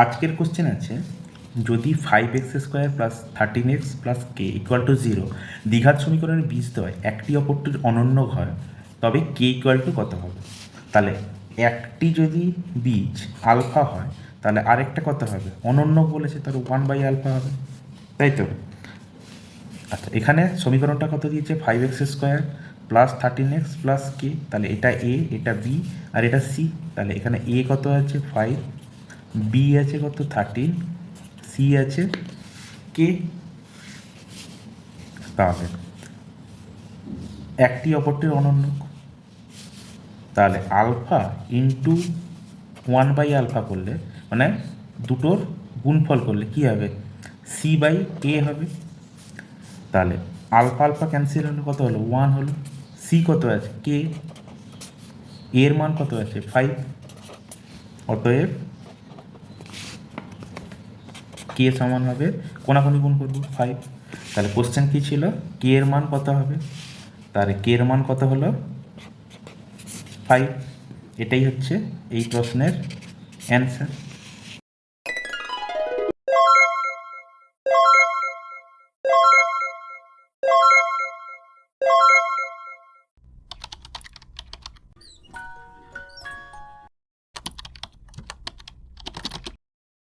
আজকের কোশ্চেন আছে, যদি 5x² plus 13x plus K equal to 0 দ্বিঘাত সমীকরণের বীজদ্বয় একটি অপরটির অনন্য হয়, তবে কে ইকুয়াল টু কত হবে? তাহলে একটি যদি বীজ আলফা হয় তাহলে আরেকটা কত হবে? অনন্য বলেছে, তার 1/α হবে, তাই তো? আচ্ছা, এখানে সমীকরণটা কত দিয়েছে? 5x² প্লাস 13x প্লাস কে, তাহলে এটা এ, এটা বি, আর এটা সি। তাহলে এখানে এ কত আছে? 5, বি আছে কত? 13, সি আছে কে। তাহলে একটি অপরটির অনন্য, তাহলে আলফা ইন্টু 1/α করলে, মানে দুটোর গুণফল করলে কি হবে? c/a হবে। তাহলে আলফা আলফা ক্যান্সেল হলো, কত হলো? 1 হলো। সি কত আছে? কে। এর মান কত আছে? 5। অতএব কে সমান হবে, কোনাকুনি গুণ করবো 5। তাহলে কোশ্চেন কী ছিল? কে এর মান কত হবে? তাহলে কে এর মান কত হলো? 5। এটাই হচ্ছে এই প্রশ্নের অ্যান্সার।